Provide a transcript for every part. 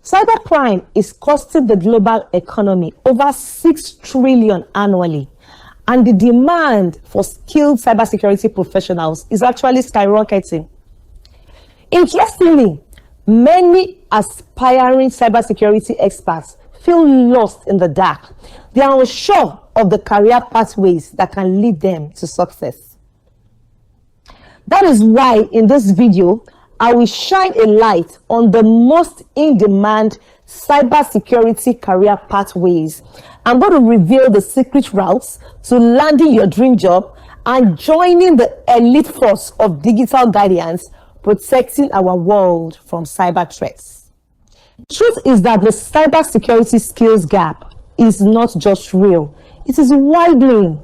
Cybercrime is costing the global economy over 6 trillion annually, and the demand for skilled cybersecurity professionals is actually skyrocketing. Interestingly, many aspiring cybersecurity experts feel lost in the dark. They are unsure of the career pathways that can lead them to success. That is why in this video, I will shine a light on the most in-demand cybersecurity career pathways. I'm going to reveal the secret routes to landing your dream job and joining the elite force of digital guardians protecting our world from cyber threats. The truth is that the cybersecurity skills gap is not just real, it is widening.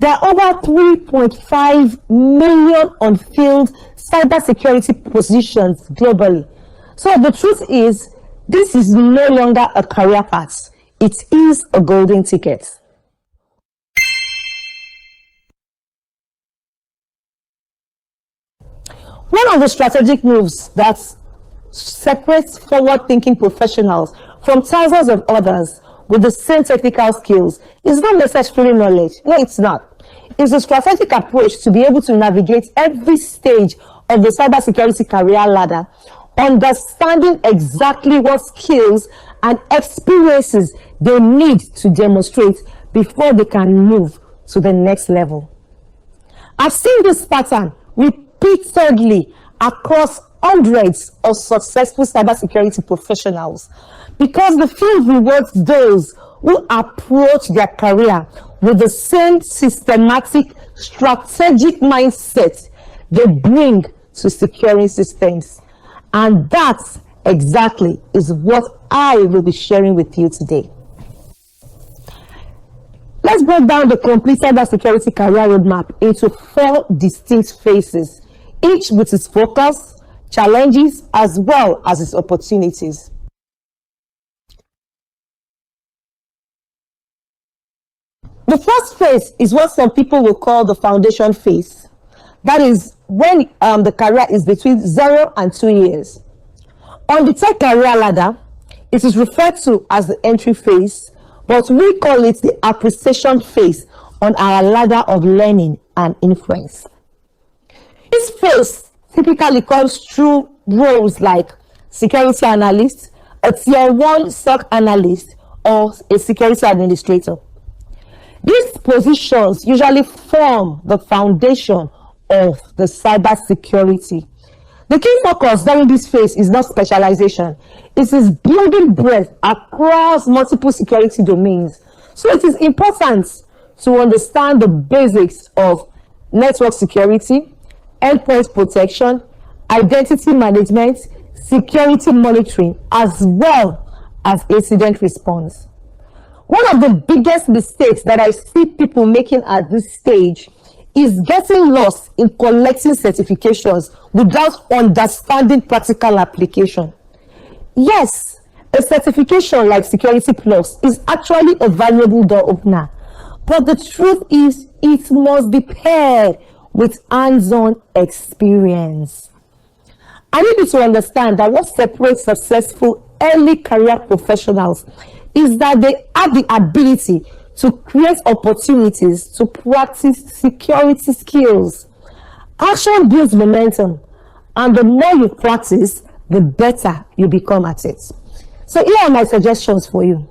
There are over 3.5 million unfilled cybersecurity positions globally. So the truth is, this is no longer a career path, it is a golden ticket. One of the strategic moves that separates forward-thinking professionals from thousands of others with the same technical skills is not necessarily knowledge. No, it's not. It's a strategic approach to be able to navigate every stage of the cybersecurity career ladder, understanding exactly what skills and experiences they need to demonstrate before they can move to the next level. I've seen this pattern repeatedly across hundreds of successful cybersecurity professionals because the field rewards those who approach their career with the same systematic, strategic mindset they bring to securing systems. And that exactly is what I will be sharing with you today. Let's break down the complete cybersecurity career roadmap into 4 distinct phases, each with its focus, challenges, as well as its opportunities. The first phase is what some people will call the foundation phase. That is when the career is between 0 and 2 years. On the tech career ladder, it is referred to as the entry phase, but we call it the appreciation phase on our ladder of learning and influence. This phase typically comes through roles like security analyst, a tier 1 SOC analyst, or a security administrator. These positions usually form the foundation of the cybersecurity. The key focus during this phase is not specialization. It is building breadth across multiple security domains. So it is important to understand the basics of network security, endpoint protection, identity management, security monitoring, as well as incident response. One of the biggest mistakes that I see people making at this stage is getting lost in collecting certifications without understanding practical application. Yes, a certification like Security Plus is actually a valuable door opener, but the truth is it must be paired with hands-on experience. I need you to understand that what separates successful early career professionals is that they have the ability to create opportunities to practice security skills. Action builds momentum, and the more you practice, the better you become at it. So here are my suggestions for you.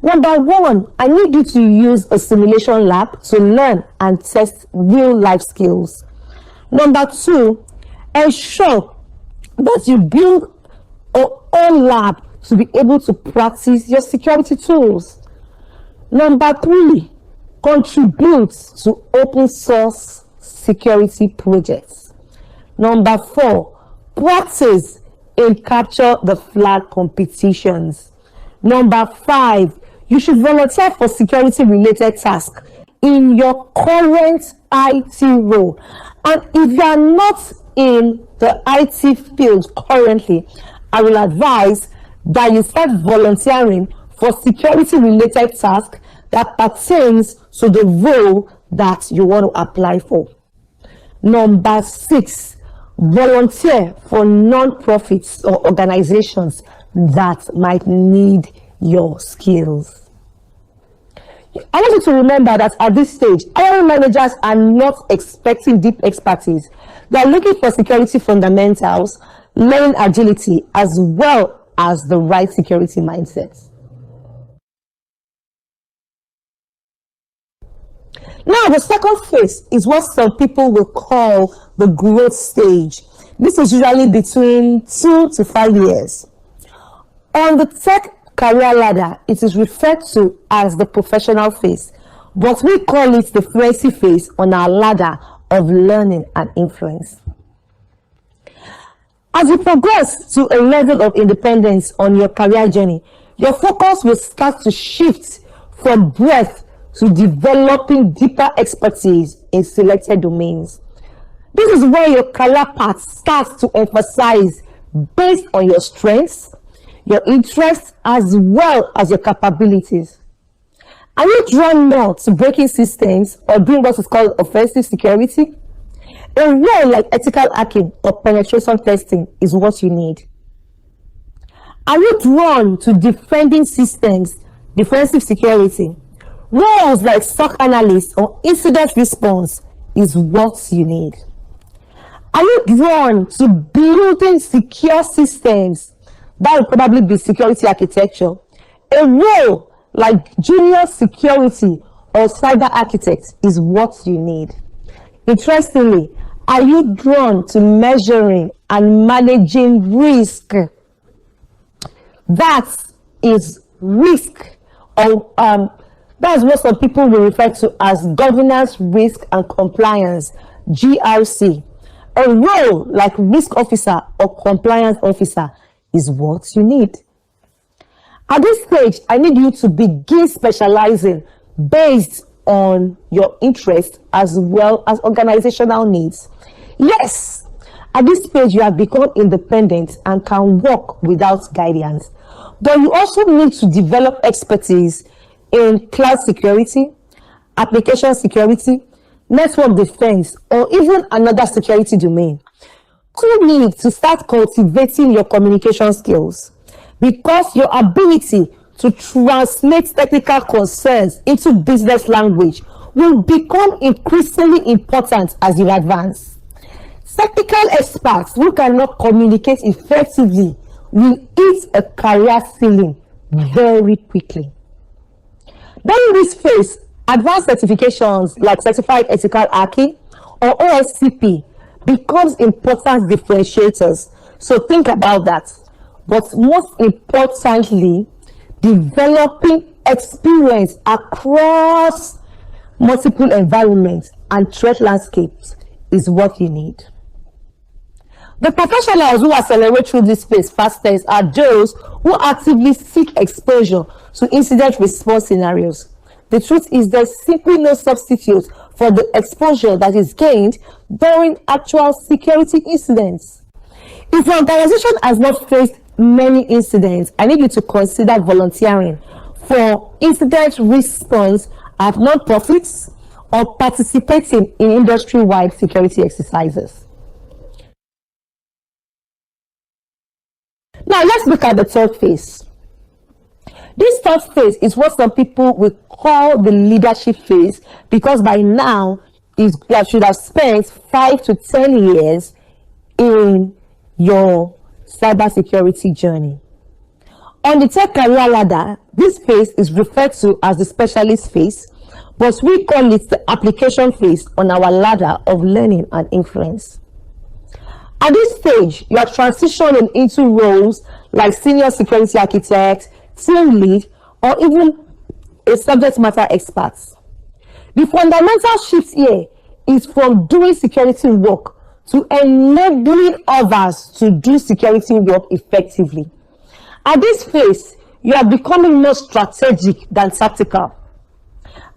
Number 1, I need you to use a simulation lab to learn and test real life skills. Number 2, ensure that you build your own lab to be able to practice your security tools. Number 3, contribute to open source security projects. Number 4, practice in capture the flag competitions. Number 5, you should volunteer for security related tasks in your current IT role. And if you are not in the IT field currently, I will advise that you start volunteering for security related tasks that pertains to the role that you want to apply for. Number 6, volunteer for non-profits or organizations that might need your skills. I want you to remember that at this stage, hiring managers are not expecting deep expertise. They are looking for security fundamentals, learning agility, as well as the right security mindset. Now, the second phase is what some people will call the growth stage. This is usually between 2 to 5 years. On the tech career ladder, it is referred to as the professional phase, but we call it the fluency phase on our ladder of learning and influence. As you progress to a level of independence on your career journey, your focus will start to shift from breadth to developing deeper expertise in selected domains. This is where your career path starts to emphasize based on your strengths, your interests, as well as your capabilities. Are you drawn more to breaking systems or doing what is called offensive security? A role like ethical hacking or penetration testing is what you need. Are you drawn to defending systems, defensive security? Roles like SOC analyst or incident response is what you need. Are you drawn to building secure systems? That will probably be security architecture. A role like junior security or cyber architect is what you need. Interestingly, are you drawn to measuring and managing risk? That is risk, or that's what some people will refer to as governance, risk, and compliance, GRC. A role like risk officer or compliance officer is what you need. At this stage, I need you to begin specializing based on your interest as well as organizational needs. Yes, at this stage, you have become independent and can work without guidance. But you also need to develop expertise in cloud security, application security, network defense, or even another security domain. You need to start cultivating your communication skills, because your ability to translate technical concerns into business language will become increasingly important as you advance. Technical experts who cannot communicate effectively will hit a career ceiling very quickly. During this phase, advanced certifications like Certified Ethical Hacking or OSCP becomes important differentiators. So think about that. But most importantly, developing experience across multiple environments and threat landscapes is what you need. The professionals who accelerate through this phase fastest are those who actively seek exposure to incident response scenarios. The truth is there's simply no substitute for the exposure that is gained during actual security incidents. If your organization has not faced many incidents, I need you to consider volunteering for incident response at non-profits or participating in industry-wide security exercises. Now let's look at the third phase. This third phase is what some people will call the leadership phase, because by now you should have spent 5 to 10 years in your cybersecurity journey. On the tech career ladder, this phase is referred to as the specialist phase, but we call it the application phase on our ladder of learning and influence. At this stage, you are transitioning into roles like senior security architect, team lead, or even a subject matter expert. The fundamental shift here is from doing security work to enabling others to do security work effectively. At this phase, you are becoming more strategic than tactical.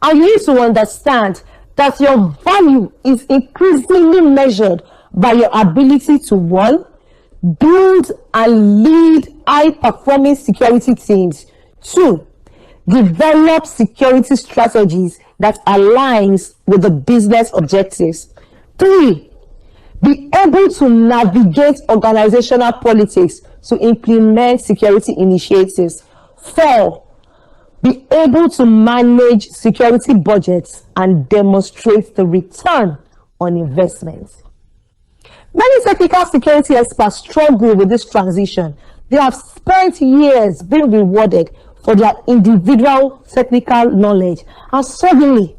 And you need to understand that your value is increasingly measured by your ability to, one, build and lead high-performing security teams. 2, develop security strategies that aligns with the business objectives. 3, be able to navigate organizational politics to implement security initiatives. 4, be able to manage security budgets and demonstrate the return on investment. Many technical security experts struggle with this transition. They have spent years being rewarded for their individual technical knowledge, and suddenly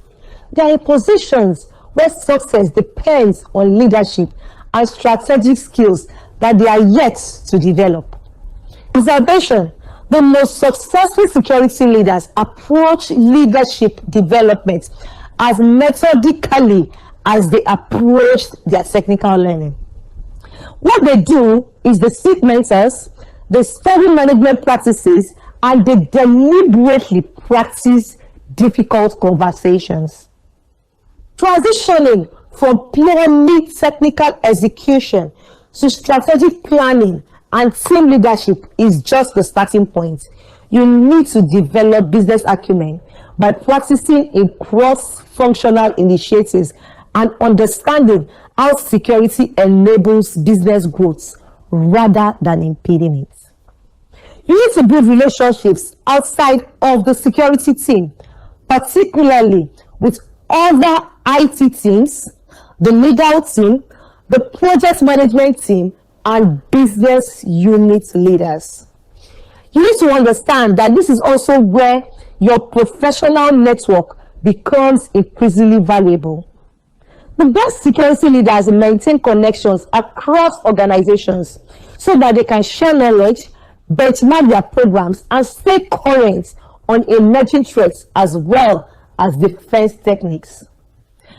they are in positions where success depends on leadership and strategic skills that they are yet to develop. Observation: the most successful security leaders approach leadership development as methodically as they approached their technical learning. What they do is they seek mentors, they study management practices, and they deliberately practice difficult conversations. Transitioning from purely technical execution to strategic planning and team leadership is just the starting point. You need to develop business acumen by practicing in cross-functional initiatives and understanding how security enables business growth rather than impeding it. You need to build relationships outside of the security team, particularly with other IT teams, the legal team, the project management team, and business unit leaders. You need to understand that this is also where your professional network becomes increasingly valuable. The best security leaders maintain connections across organizations so that they can share knowledge, benchmark their programs, and stay current on emerging threats as well as defense techniques.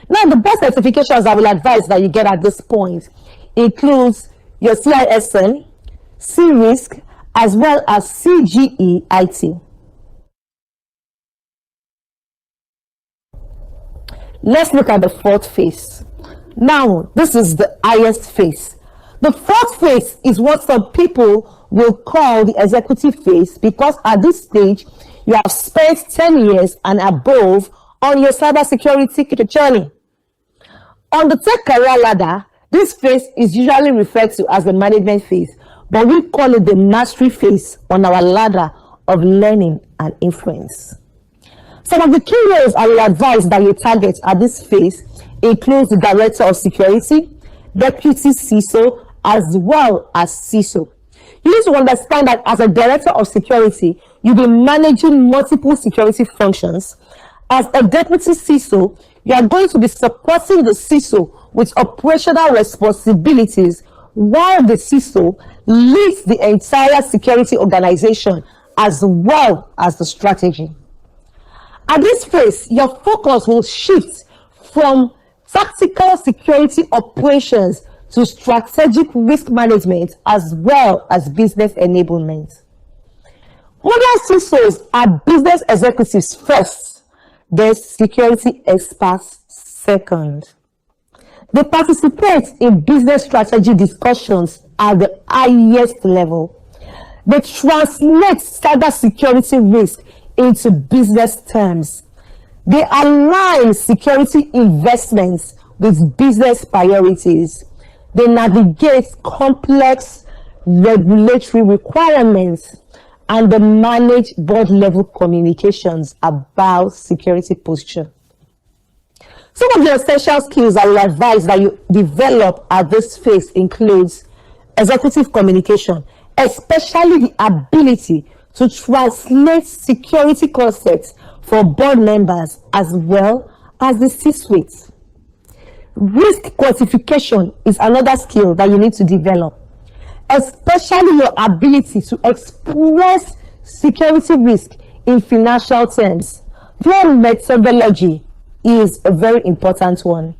Now, the best certifications I will advise that you get at this point includes your CISM, C-Risk, as well as CGE-IT. Let's look at the 4th phase. Now, this is the highest phase. The 4th phase is what some people will call the executive phase, because at this stage, you have spent 10 years and above on your cybersecurity journey. On the tech career ladder, this phase is usually referred to as the management phase, but we call it the mastery phase on our ladder of learning and influence. Some of the key roles I will advise that you target at this phase includes the Director of Security, Deputy CISO, as well as CISO. You need to understand that as a Director of Security, you'll be managing multiple security functions. As a Deputy CISO, you are going to be supporting the CISO with operational responsibilities, while the CISO leads the entire security organization as well as the strategy. At this phase, your focus will shift from tactical security operations to strategic risk management as well as business enablement. Modern CISOs are business executives first, then security experts second. They participate in business strategy discussions at the highest level. They translate cybersecurity risk into business terms. They align security investments with business priorities. They navigate complex regulatory requirements, and they manage board-level communications about security posture. Some of the essential skills I will advise that you develop at this phase includes executive communication, especially the ability to translate security concepts for board members as well as the C-suite. Risk quantification is another skill that you need to develop, especially your ability to express security risk in financial terms. Your methodology is a very important one.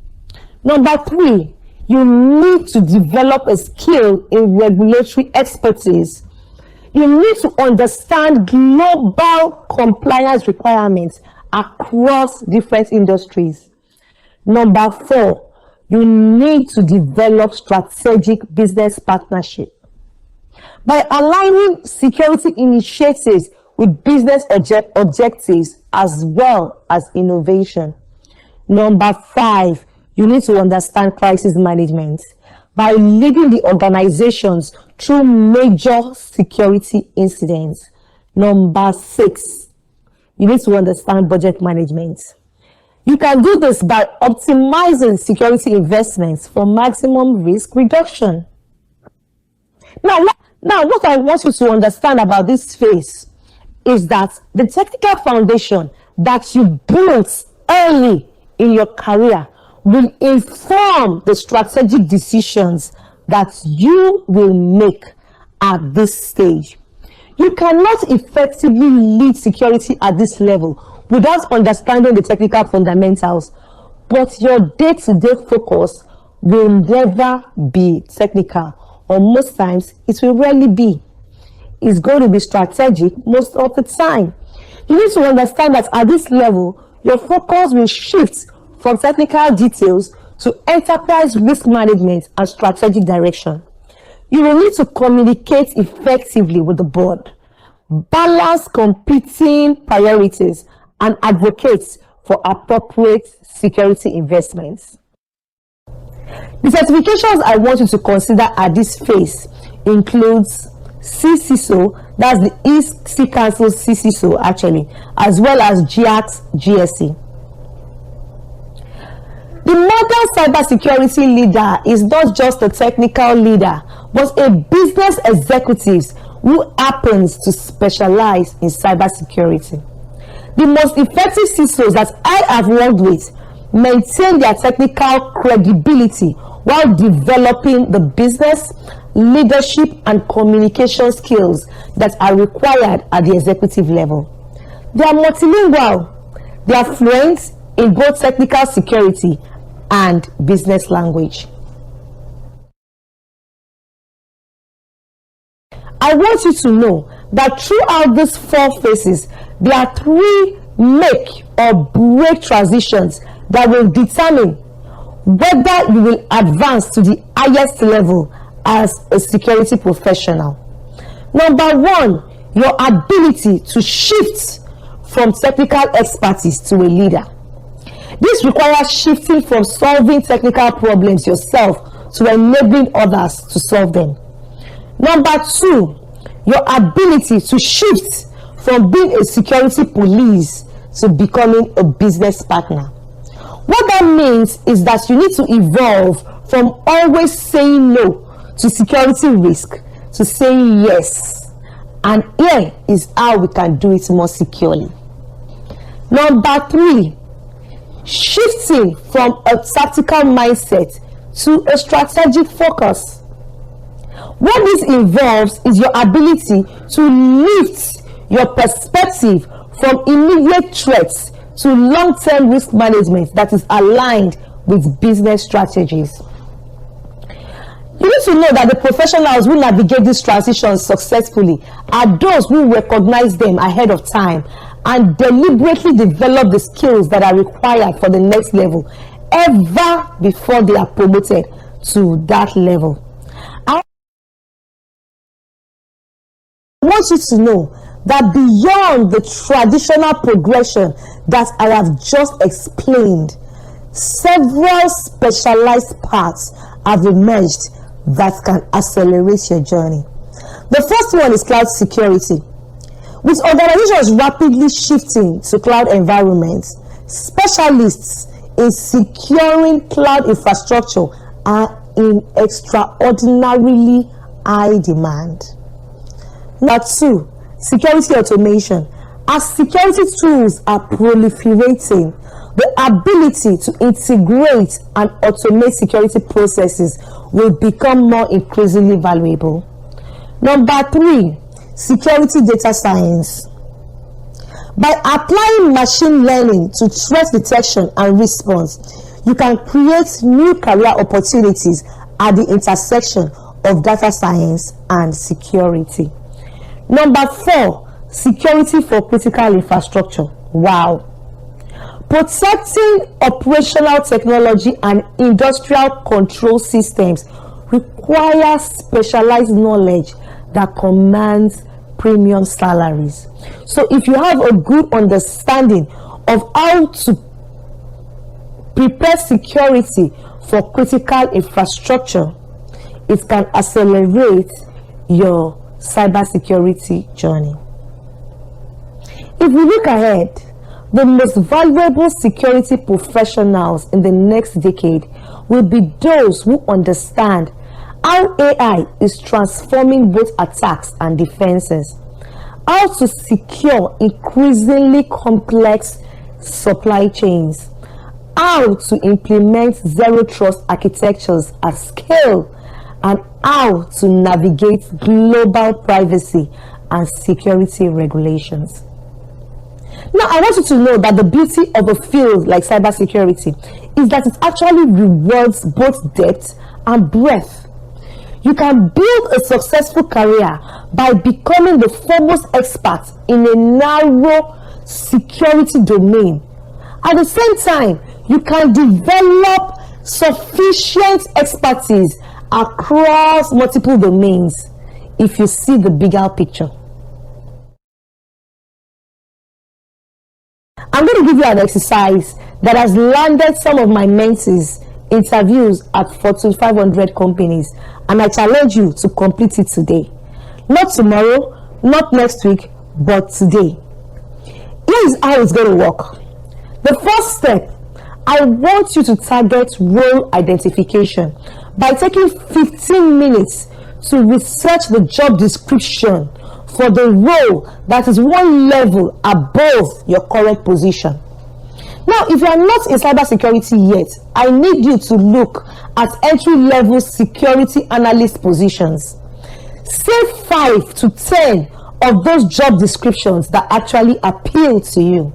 Number 3, you need to develop a skill in regulatory expertise. You need to understand global compliance requirements across different industries. Number 4, you need to develop strategic business partnership. By aligning security initiatives with business objectives as well as innovation. Number 5, you need to understand crisis management by leading the organizations through major security incidents. Number 6, you need to understand budget management. You can do this by optimizing security investments for maximum risk reduction. Now, what I want you to understand about this phase is that the technical foundation that you built early in your career will inform the strategic decisions that you will make at this stage. You cannot effectively lead security at this level without understanding the technical fundamentals, but your day-to-day focus will never be technical, or most times it will rarely be. It's going to be strategic most of the time. You need to understand that at this level, your focus will shift from technical details to enterprise risk management and strategic direction. You will need to communicate effectively with the board, balance competing priorities, and advocate for appropriate security investments. The certifications I want you to consider at this phase includes CCISO, that's the East Sea Council CCISO actually, as well as GIACS GSE. The modern cybersecurity leader is not just a technical leader, but a business executive who happens to specialize in cybersecurity. The most effective CISOs that I have worked with maintain their technical credibility while developing the business, leadership, and communication skills that are required at the executive level. They are multilingual. They are fluent in both technical security and business language. I want you to know that throughout these 4 phases, there are 3 make or break transitions that will determine whether you will advance to the highest level as a security professional. Number 1, your ability to shift from technical expertise to a leader. This requires shifting from solving technical problems yourself to enabling others to solve them. Number 2, your ability to shift from being a security police to becoming a business partner. What that means is that you need to evolve from always saying no to security risk to saying yes. And here is how we can do it more securely. Number 3, shifting from a tactical mindset to a strategic focus. What this involves is your ability to lift your perspective from immediate threats to long-term risk management that is aligned with business strategies. You need to know that the professionals who navigate these transitions successfully are those who recognize them ahead of time and deliberately develop the skills that are required for the next level ever before they are promoted to that level. I want you to know that beyond the traditional progression that I have just explained, several specialized paths have emerged that can accelerate your journey. The first one is cloud security. With organizations rapidly shifting to cloud environments, specialists in securing cloud infrastructure are in extraordinarily high demand. Number 2, security automation. As security tools are proliferating, the ability to integrate and automate security processes will become more increasingly valuable. Number 3, security data science. By applying machine learning to threat detection and response, you can create new career opportunities at the intersection of data science and security. Number 4, security for critical infrastructure. Wow. Protecting operational technology and industrial control systems requires specialized knowledge that commands premium salaries. So if you have a good understanding of how to prepare security for critical infrastructure, it can accelerate your cybersecurity journey. If we look ahead, the most valuable security professionals in the next decade will be those who understand how AI is transforming both attacks and defenses, how to secure increasingly complex supply chains, how to implement zero trust architectures at scale, and how to navigate global privacy and security regulations. Now, I want you to know that the beauty of a field like cybersecurity is that it actually rewards both depth and breadth. You can build a successful career by becoming the foremost expert in a narrow security domain. At the same time, you can develop sufficient expertise across multiple domains if you see the bigger picture. I'm going to give you an exercise that has landed some of my mentees interviews at Fortune 500 companies, and I challenge you to complete it today. Not tomorrow, not next week, but today. Here's how it's going to work. The first step, I want you to target role identification by taking 15 minutes to research the job description for the role that is one level above your current position. Now, if you are not in cybersecurity yet, I need you to look at entry-level security analyst positions. Say 5 to 10 of those job descriptions that actually appeal to you.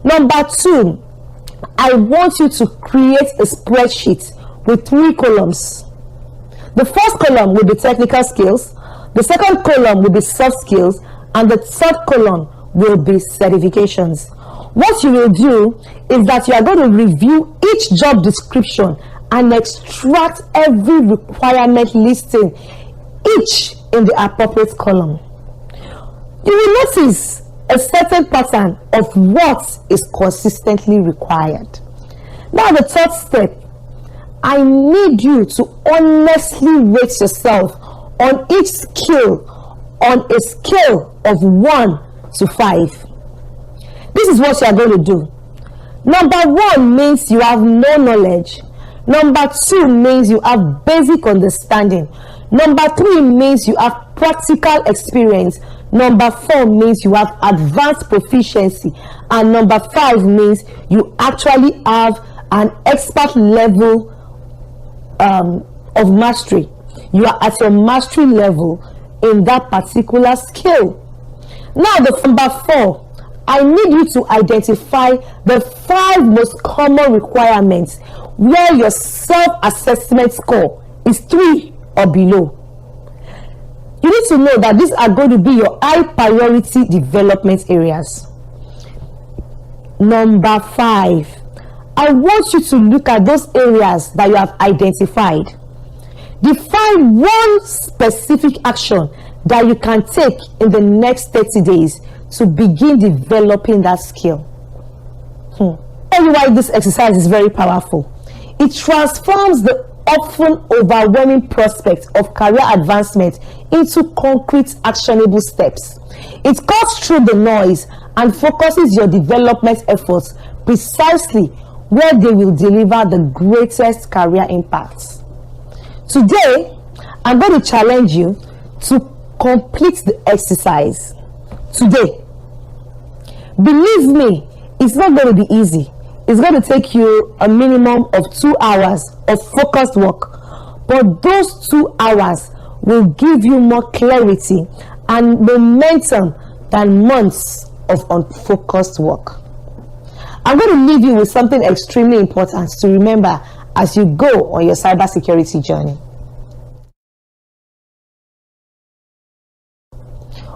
Number 2, I want you to create a spreadsheet with 3 columns. The first column will be technical skills, the second column will be soft skills, and the third column will be certifications. What you will do is that you are going to review each job description and extract every requirement listing, each in the appropriate column. You will notice a certain pattern of what is consistently required. Now, the third step, I need you to honestly rate yourself on each skill on a scale of 1 to 5. This is what you are going to do. Number 1 means you have no knowledge. Number 2 means you have basic understanding. Number 3 means you have practical experience. Number 4 means you have advanced proficiency. And number 5 means you actually have an expert level of mastery. You are at your mastery level in that particular skill. Now, the number 4, I need you to identify the 5 most common requirements where your self-assessment score is 3 or below. You need to know that these are going to be your high priority development areas. Number 5, I want you to look at those areas that you have identified. Define one specific action that you can take in the next 30 days to begin developing that skill. Tell you why this exercise is very powerful. It transforms the often overwhelming prospect of career advancement into concrete actionable steps. It cuts through the noise and focuses your development efforts precisely where they will deliver the greatest career impacts. Today, I'm going to challenge you to complete the exercise today. Believe me, it's not going to be easy. It's going to take you a minimum of 2 hours of focused work, but those 2 hours will give you more clarity and momentum than months of unfocused work. I'm going to leave you with something extremely important to remember as you go on your cybersecurity journey.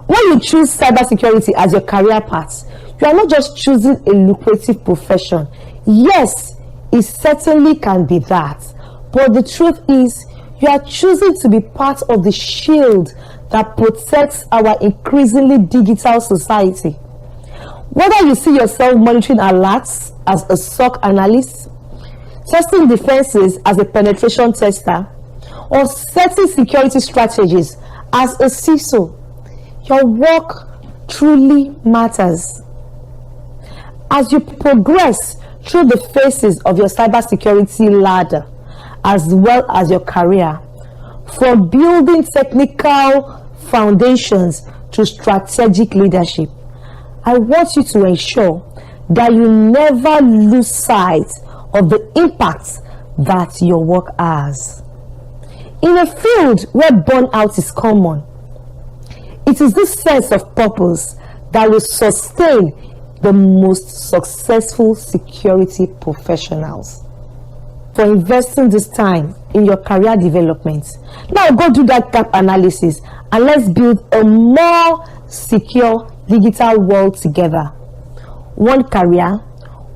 When you choose cybersecurity as your career path, you are not just choosing a lucrative profession. Yes, it certainly can be that. But the truth is, you are choosing to be part of the shield that protects our increasingly digital society. Whether you see yourself monitoring alerts as a SOC analyst, testing defenses as a penetration tester, or setting security strategies As a CISO, your work truly matters. As you progress through the phases of your cybersecurity ladder, as well as your career, from building technical foundations to strategic leadership, I want you to ensure that you never lose sight of the impact that your work has. In a field where burnout is common, it is this sense of purpose that will sustain the most successful security professionals. For investing this time in your career development, now go do that gap analysis and let's build a more secure digital world together. One career,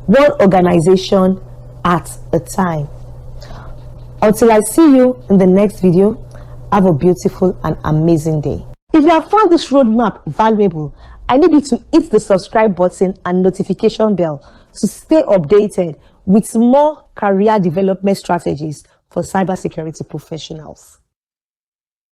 one organization at a time. Until I see you in the next video, have a beautiful and amazing day. If you have found this roadmap valuable, I need you to hit the subscribe button and notification bell to stay updated with more career development strategies for cybersecurity professionals.